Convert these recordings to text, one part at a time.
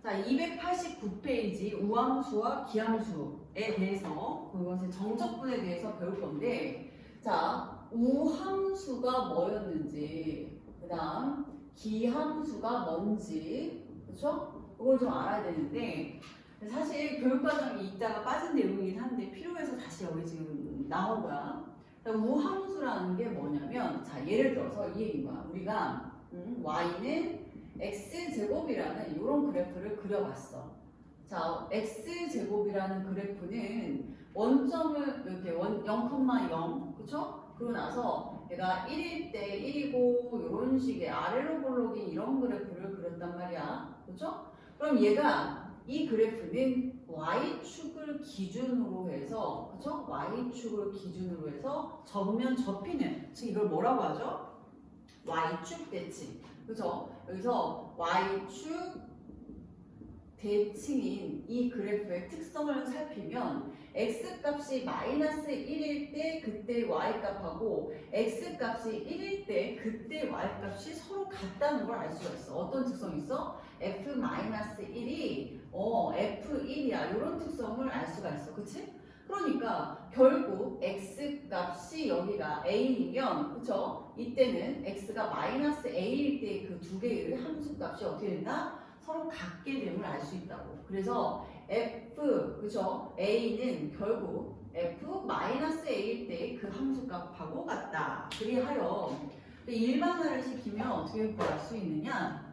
자, 289페이지 우함수와 기함수에 대해서 그것의 정적분에 대해서 배울 건데, 자, 우함수가 뭐였는지, 그 다음 기함수가 뭔지, 그렇죠? 그걸 좀 알아야 되는데, 사실 교육과정이 이따가 빠진 내용이긴 한데 필요해서 다시 여기 지금 나온 거야. 우함수라는 게 뭐냐면, 자, 예를 들어서 이 얘기인 거야. 우리가 y는 x제곱이라는 이런 그래프를 그려봤어. 자, x제곱이라는 그래프는 원점을 이렇게 0,0, 그쵸? 그러고 나서 얘가 1일 때 1이고 이런 식의 아래로 볼록인 이런 그래프를 그렸단 말이야. 그쵸? 그럼 얘가 이 그래프는 y축을 기준으로 해서, 그쵸? y축을 기준으로 해서 접으면 접히는, 즉 이걸 뭐라고 하죠? y축 대칭. 그죠? 여기서 y축 대칭인 이 그래프의 특성을 살피면 x값이 마이너스 1일 때 그때 y값하고 x값이 1일 때 그때 y값이 서로 같다는 걸 알 수가 있어. 어떤 특성이 있어? f-1이 f1이야. 이런 특성을 알 수가 있어. 그치? 그러니까 결국 x값이 여기가 a이면, 그쵸? 이때는 x가 마이너스 a일 때 그 두 개의 함수값이 어떻게 된다? 서로 같게 됨을 알 수 있다고. 그래서 f, 그쵸? a는 결국 f 마이너스 a일 때 그 함수값하고 같다. 그리하여 일반화를 시키면 어떻게 구할 수 있느냐?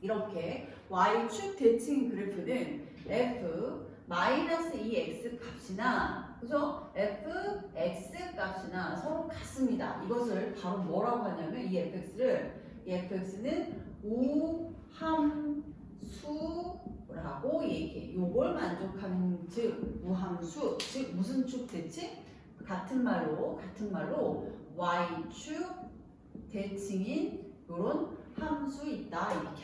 이렇게 y축 대칭 그래프는 f 마이너스 2x 값이나, 그죠? fx 값이나 서로 같습니다. 이것을 바로 뭐라고 하냐면 이 fx는 우함수라고 얘기해. 요걸 만족하는, 즉 우함수, 즉 무슨 축 대칭? 같은 말로 y축 대칭인 요런 함수 있다 이렇게.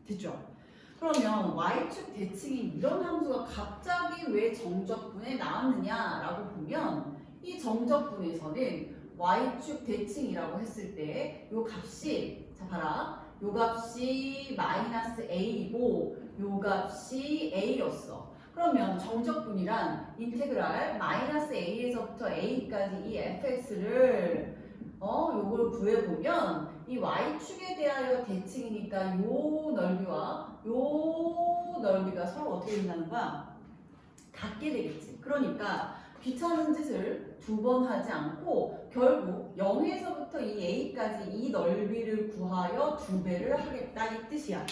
됐죠? 그러면 y축 대칭인 이런 함수가 갑자기 왜 정적분에 나왔느냐라고 보면 이 정적분에서는 y축 대칭이라고 했을 때 요 값이, 자 봐라, 요 값이 마이너스 a이고 요 값이 a였어. 그러면 정적분이란 인테그랄 마이너스 a에서부터 a까지 이 fx를 요걸 구해보면 이 y축에 대하여 대칭이니까 요 넓이와 요 넓이가 서로 어떻게 된다는 거야? 같게 되겠지. 그러니까 귀찮은 짓을 두 번 하지 않고 결국 0에서부터 이 a까지 이 넓이를 구하여 두 배를 하겠다 이 뜻이야.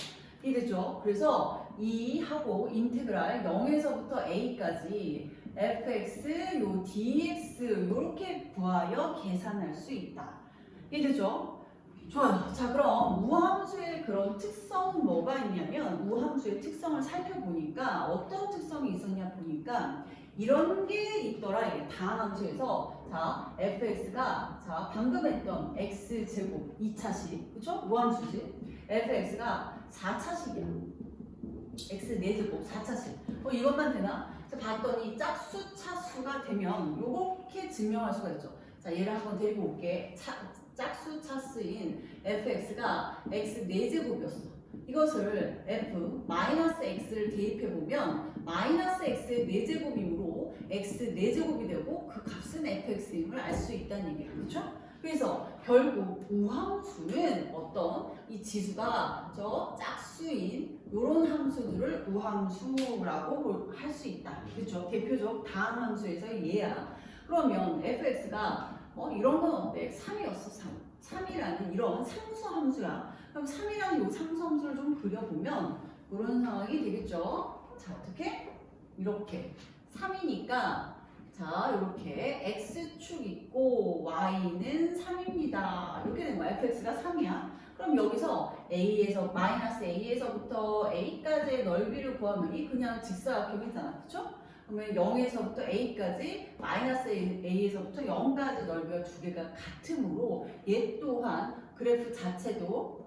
이해되죠? 그래서 이 하고 인테그랄 0에서부터 a까지 fx, 요 dx 이렇게 구하여 계산할 수 있다. 이해되죠? 좋아요. 자, 그럼 우함수의 그런 특성은 뭐가 있냐면 우함수의 특성을 살펴보니까 어떤 특성이 있었냐 보니까 이런 게 있더라. 이게 다항함수에서 자, fx가 자, 방금 했던 x제곱 2차식, 그쵸? 우함수지. fx가 4차식이야. x 4제곱 4차식. 이것만 되나? 자, 봤더니 짝수 차수가 되면 요렇게 증명할 수가 있죠. 자, 얘를 한번 데리고 올게. 짝수 차수인 fx가 x 4제곱이었어. 이것을 f 마이너스 x를 대입해보면 마이너스 x의 4제곱이므로 x 4제곱이 되고 그 값은 fx임을 알 수 있다는 얘기예요. 그렇죠? 그래서 결국 우함수는 어떤 이 지수가 저 짝수인 이런 함수들을 우함수라고 할 수 있다. 그렇죠? 대표적 다항함수에서의 예야. 그러면 fx가 이런 건 어때? 3이었어. 3이라는 이런 상수함수야. 그럼 3이라는 이 상수함수를 좀 그려보면 이런 상황이 되겠죠. 자, 어떻게? 이렇게 3이니까 자, 이렇게 x축 있고 y는 3입니다. 이렇게 된 거야. fx가 3이야. 그럼 여기서 a에서 마이너스 a에서부터 a까지의 넓이를 구하면 이 그냥 직사각형이잖아. 그렇죠? 그러면 0에서부터 a까지 마이너스 a에서부터 0까지 넓이가 두 개가 같으므로 얘 또한 그래프 자체도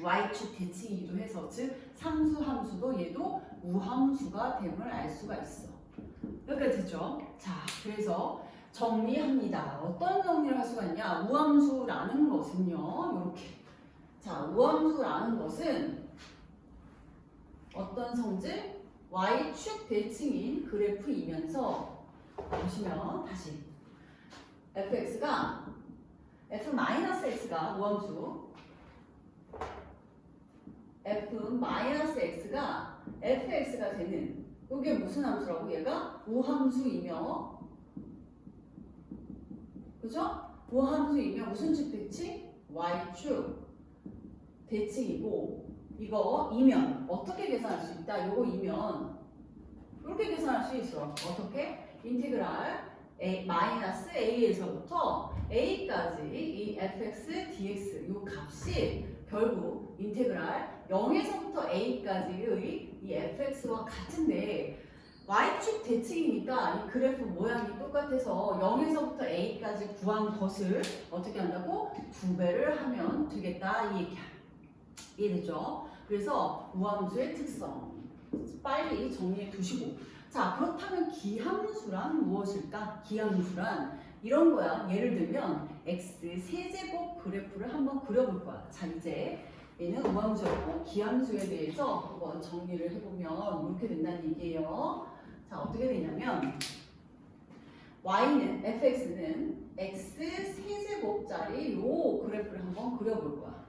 y축 대칭이기도 해서 즉 상수함수도 얘도 우함수가 됨을 알 수가 있어. 여기까지 됐죠? 자, 그래서 정리합니다. 어떤 정리를 할 수가 있냐? 우함수라는 것은요, 이렇게. 자, 우함수라는 것은 어떤 성질? y축 대칭인 그래프이면서 보시면 다시 fx가 f-x가 우함수 f-x가 fx가 되는 이게 무슨 함수라고? 얘가 우함수이며 그죠? 우함수이며 무슨 축 대칭? y축 대칭이고 이거 이면 어떻게 계산할 수 있다? 요거 이면 이렇게 계산할 수 있어. 어떻게? 인테그랄 마이너스 a에서부터 a까지 이 fx dx 요 값이 결국 인테그랄 0에서부터 a까지의 이 fx와 같은데 y축 대칭이니까 이 그래프 모양이 똑같아서 0에서부터 a까지 구한 것을 어떻게 한다고? 2배를 하면 되겠다 이 얘기야. 이해되죠? 그래서 우함수의 특성 빨리 정리해 두시고 자 그렇다면 기함수란 무엇일까? 기함수란 이런 거야. 예를 들면 x 세제곱 그래프를 한번 그려볼 거야. 자 이제 얘는 우함수였고 기함수에 대해서 한번 정리를 해보면 이렇게 된다는 얘기예요. 자 어떻게 되냐면 y는 fx는 x 세제곱짜리 요 그래프를 한번 그려볼 거야.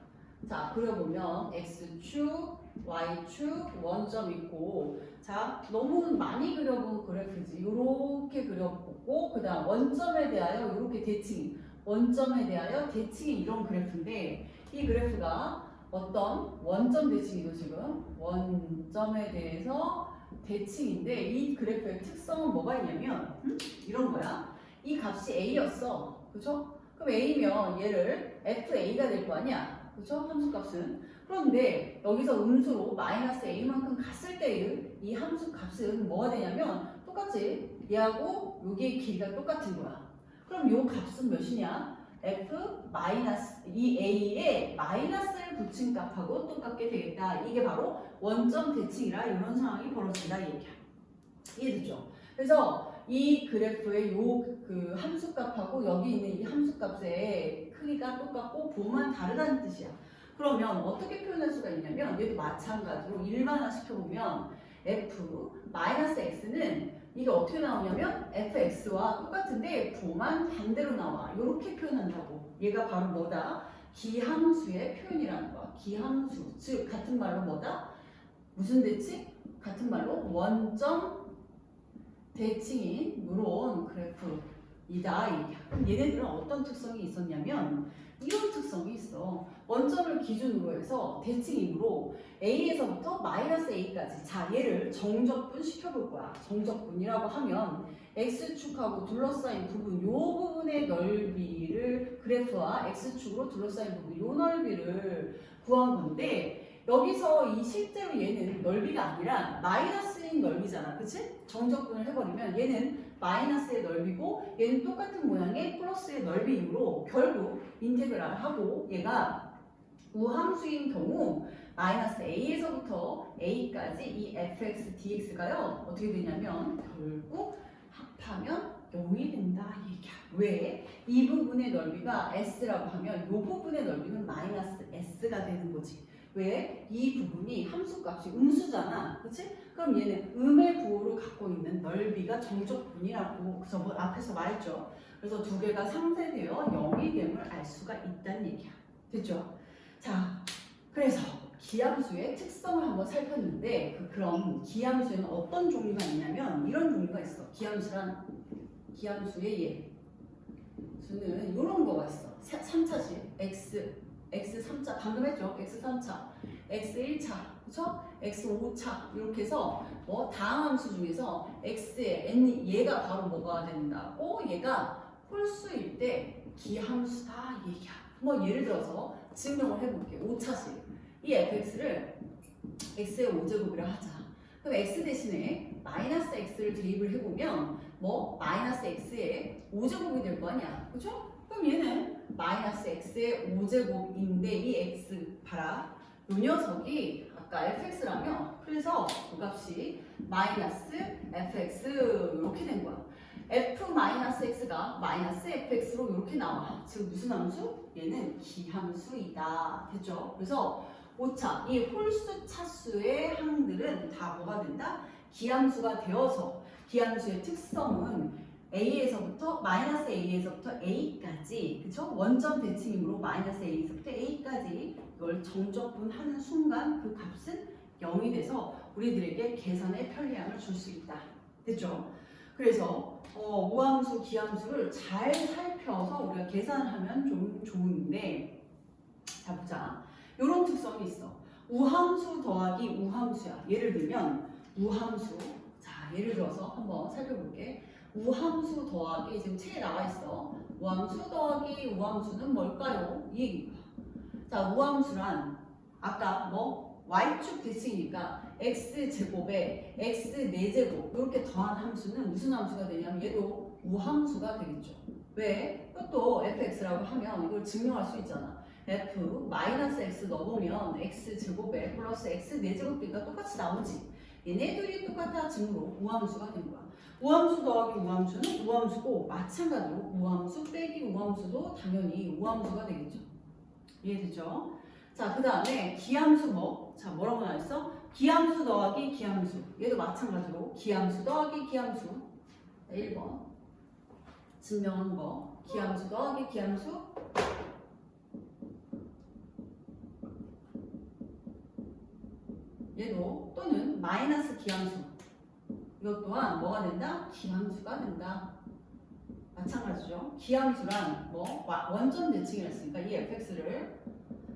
자 그려보면 x축, y축, 원점 있고 자 너무 많이 그려본 그래프지 요렇게 그려보고 그 다음 원점에 대하여 요렇게 대칭 원점에 대하여 대칭이 이런 그래프인데 이 그래프가 어떤 원점 대칭이고 지금 원점에 대해서 대칭인데 이 그래프의 특성은 뭐가 있냐면 이런 거야. 이 값이 a였어. 그죠? 그럼 a면 얘를 fa가 될 거 아니야. 그죠? 함수값은. 그런데 여기서 음수로 마이너스 a만큼 갔을 때의 이 함수값은 뭐가 되냐면 똑같이 얘하고 여기의 길이가 똑같은 거야. 그럼 요 값은 몇이냐? f 마이너스 이 a에 마이너스를 붙인 값하고 똑같게 되겠다. 이게 바로 원점 대칭이라 이런 상황이 벌어진다 이 얘기야. 이해됐죠? 그래서 이 그래프의 요 그 함수값하고 여기 있는 이 함수값의 크기가 똑같고 부호만 다르다는 뜻이야. 그러면 어떻게 표현할 수가 있냐면 얘도 마찬가지로 일반화 시켜보면 f-x는 이게 어떻게 나오냐면 fx와 똑같은데 부호만 반대로 나와. 이렇게 표현한다고. 얘가 바로 뭐다? 기함수의 표현이라는 거야. 기함수. 즉 같은 말로 뭐다? 무슨 대칭? 같은 말로 원점 대칭인 이런 그래프이다. 얘네들은 어떤 특성이 있었냐면 이런 특성이 있어. 원점을 기준으로 해서 대칭이므로 a에서부터 마이너스 a까지 자 얘를 정적분 시켜볼 거야. 정적분이라고 하면 x축하고 둘러싸인 부분 요 부분의 넓이를 그래프와 x축으로 둘러싸인 부분 요 넓이를 구한 건데 여기서 이 실제로 얘는 넓이가 아니라 마이너스인 넓이잖아. 그치? 정적분을 해버리면 얘는 마이너스의 넓이고 얘는 똑같은 모양의 플러스의 넓이이므로 결국 인테그랄 하고 얘가 우함수인 경우 마이너스 a에서부터 a까지 이 fx dx가요 어떻게 되냐면 결국 합하면 0이 된다 이 얘기야. 왜? 이 부분의 넓이가 s라고 하면 이 부분의 넓이는 마이너스 s가 되는 거지. 왜? 이 부분이 함수값이 음수잖아. 그치? 그럼 얘는 음의 부호를 갖고 있는 넓이가 정적분이라고 저번 앞에서 말했죠. 그래서 두 개가 상쇄되어 0이 됨을 알 수가 있다는 얘기야. 됐죠? 자, 그래서 기함수의 특성을 한번 살폈는데 그럼 기함수에는 어떤 종류가 있냐면 이런 종류가 있어. 기함수의 예. 수는 이런 거가 있어. 3차식 x 3차 방금 했죠? x 3차, x 1차, 그렇죠? x 5차 이렇게 해서 뭐 다음 함수 중에서 x의 n 얘가 바로 뭐가 된다고? 얘가 홀수일 때 기함수다 얘기야. 뭐 예를 들어서 증명을 해볼게. 5차식 이 fx를 x의 5제곱이라 하자. 그럼 x 대신에 마이너스 x를 대입을 해보면 뭐 마이너스 x의 5제곱이 될 거 아니야. 그렇죠? 그럼 얘는 마이너스 x의 5제곱인데 이 x 봐라. 요 녀석이 아까 fx라며 그래서 그 값이 마이너스 fx 이렇게 된 거야. f-x가 마이너스 fx로 이렇게 나와. 즉 무슨 함수? 얘는 기함수이다. 됐죠? 그래서 오차. 이 홀수 차수의 항들은 다 뭐가 된다? 기함수가 되어서 기함수의 특성은 A에서부터 마이너스 A에서부터 A까지 그쵸? 원점 대칭이므로 마이너스 A에서부터 A까지 이걸 정적분하는 순간 그 값은 0이 돼서 우리들에게 계산의 편리함을 줄 수 있다. 됐죠? 그래서 우함수, 기함수를 잘 살펴서 우리가 계산을 하면 좀 좋은데 자 보자. 이런 특성이 있어. 우함수 더하기 우함수야. 예를 들면 우함수. 자 예를 들어서 한번 살펴볼게. 우함수 더하기 지금 책에 나와 있어. 우함수 더하기 우함수는 뭘까요? 이 얘기야. 자 우함수란 아까 뭐 y축 대칭이니까 x제곱에 x 4제곱 이렇게 더한 함수는 무슨 함수가 되냐면 얘도 우함수가 되겠죠. 왜? 이것도 fx라고 하면 이걸 증명할 수 있잖아. f 마이너스 x 넣어보면 x제곱에 플러스 x 4제곱이니까 똑같이 나오지. 얘네들이 똑같아지므로 우함수가 된 거야. 우함수 더하기 우함수는 우함수고 마찬가지로 우함수 빼기 우함수도 당연히 우함수가 되겠죠. 이해되죠? 자, 그 다음에 기함수 뭐? 자, 뭐라고 나왔어? 기함수 더하기 기함수. 얘도 마찬가지로 기함수 더하기 기함수. 1번. 증명한 거. 기함수 더하기 기함수. 얘도 또는 마이너스 기함수. 이것 또한 뭐가 된다? 기함수가 된다. 마찬가지죠. 기함수란 뭐? 원점 대칭을 했으니까 이 fx를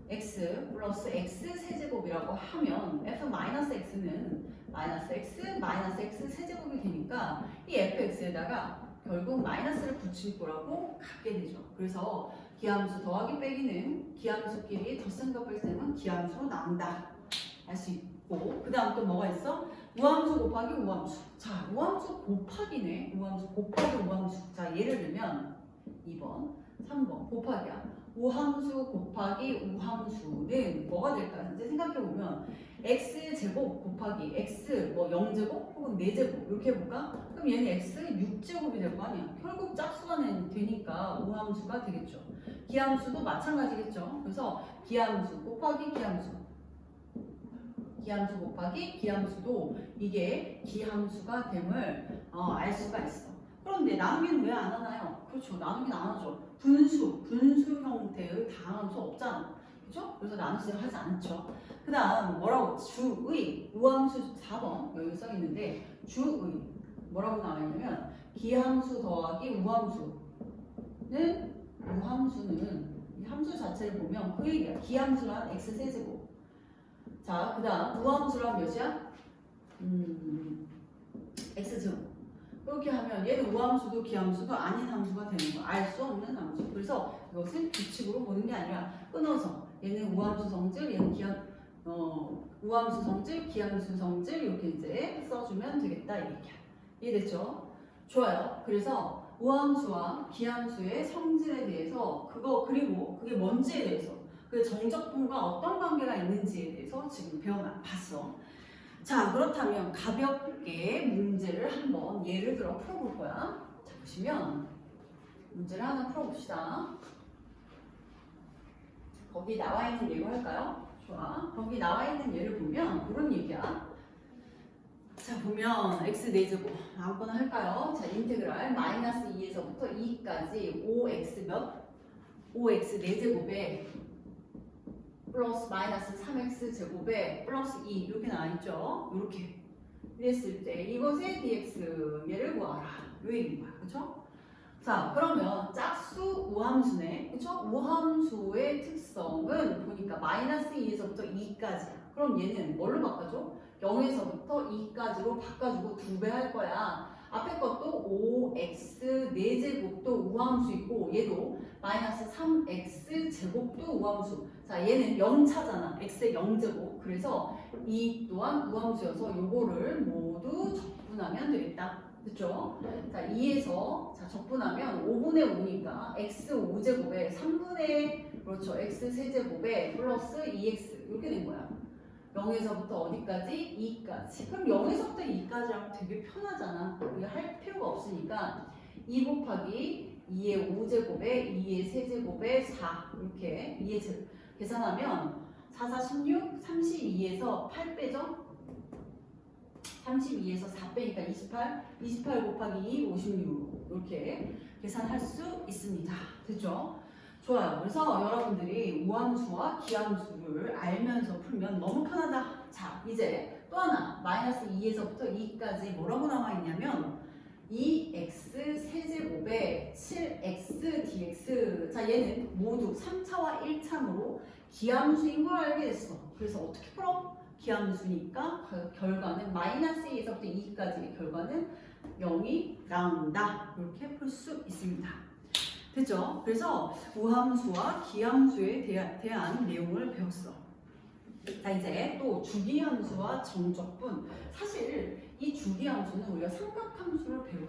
x 플러스 x 세제곱이라고 하면 f 마이너스 x는 마이너스 x 마이너스 x 세제곱이 되니까 이 fx에다가 결국 마이너스를 붙일 거라고 갖게 되죠. 그래서 기함수 더하기 빼기는 기함수끼리 덧셈과 뺄셈은 기함수로 나온다. 알 수 있고 그 다음 또 뭐가 있어? 우함수 곱하기 우함수. 자 우함수 곱하기네. 우함수 곱하기 우함수. 자 예를 들면 2번 3번 곱하기야. 우함수 곱하기 우함수는 뭐가 될까? 이제 생각해보면 x제곱 곱하기 x 뭐 0제곱 혹은 4제곱 이렇게 해볼까? 그럼 얘는 x 6제곱이 될 거 아니야. 결국 짝수가 되니까 우함수가 되겠죠. 기함수도 마찬가지겠죠. 그래서 기함수 곱하기 기함수 기함수 곱하기 기함수도 이게 기함수가 됨을 알 수가 있어. 그런데 나누기는 왜 안 하나요? 그렇죠. 나누기는 안 하죠. 분수 형태의 다함수 없잖아. 그렇죠? 그래서 나누기를 하지 않죠. 그 다음 뭐라고? 주의 우함수 4번 여기 써 있는데 주의 뭐라고 나와 있냐면 기함수 더하기 우함수는 이 함수 자체를 보면 그 얘기야. 기함수란 x 세제곱. 자, 그 다음 우함수란 몇이야? x제곱. 그렇게 하면 얘는 우함수도 기함수도 아닌 함수가 되는 거야. 알 수 없는 함수. 그래서 이것은 규칙으로 보는 게 아니라 끊어서 얘는 우함수 성질, 얘는 우함수 성질, 기함수 성질 이렇게 이제 써주면 되겠다 이 얘기야. 이해됐죠? 좋아요. 그래서 우함수와 기함수의 성질에 대해서 그리고 그게 뭔지에 대해서 그 정적분과 어떤 관계가 있는지에 대해서 지금 배워봤어. 자 그렇다면 가볍게 문제를 한번 예를 들어 풀어볼 거야. 자 보시면 문제를 하나 풀어봅시다. 거기 나와 있는 예로 할까요? 좋아. 거기 나와 있는 예를 보면 이런 얘기야. 자 보면 x 4제곱 아무거나 할까요? 자 인테그랄 마이너스 2에서부터 2까지 5x 몇? 5x 4제곱에 플러스 마이너스 3x 제곱에 플러스 2 이렇게 나와있죠. 이렇게 이랬을 때 이것의 dx 얘를 구하라. 요 얘기인 거야. 그쵸? 자 그러면 짝수 우함수네. 그쵸? 우함수의 특성은 보니까 마이너스 2에서부터 2까지야. 그럼 얘는 뭘로 바꿔줘? 0에서부터 2까지로 바꿔주고 2배 할 거야. 앞에 것도 5x 4제곱도 우함수 있고 얘도 마이너스 3x 제곱도 우함수. 자 얘는 0차잖아. x의 0제곱. 그래서 이 또한 우함수여서 요거를 모두 적분하면 되겠다. 그쵸? 자 2에서 자 적분하면 5분의 5니까 x 5제곱에 3분의 그렇죠. x 세제곱에 플러스 2x 이렇게 된 거야. 0에서부터 어디까지? 2까지. 그럼 0에서부터 2까지 하면 되게 편하잖아. 우리가 할 필요가 없으니까 2 곱하기 2의 5제곱에 2의 세제곱에 4 이렇게 2의 계산하면 4, 4, 16, 32에서 8 빼죠? 32에서 4 빼니까 28, 28 곱하기 2, 56 이렇게 계산할 수 있습니다. 됐죠? 좋아요. 그래서 여러분들이 우함수와 기함수를 알면서 풀면 너무 편하다. 자, 이제 또 하나 마이너스 2에서부터 2까지 뭐라고 나와 있냐면 2x 세제곱에 7x dx. 자, 얘는 모두 3차와 1차로 기함수인 걸 알게 됐어. 그래서 어떻게 풀어? 기함수니까 결과는 마이너스 2에서부터 2까지의 결과는 0이 나온다. 이렇게 풀 수 있습니다. 됐죠? 그래서 우함수와 기함수에 대한 내용을 배웠어. 자, 이제 또 주기함수와 정적분. 사실 이 주기함수는 우리가 삼각함수를 배웠어.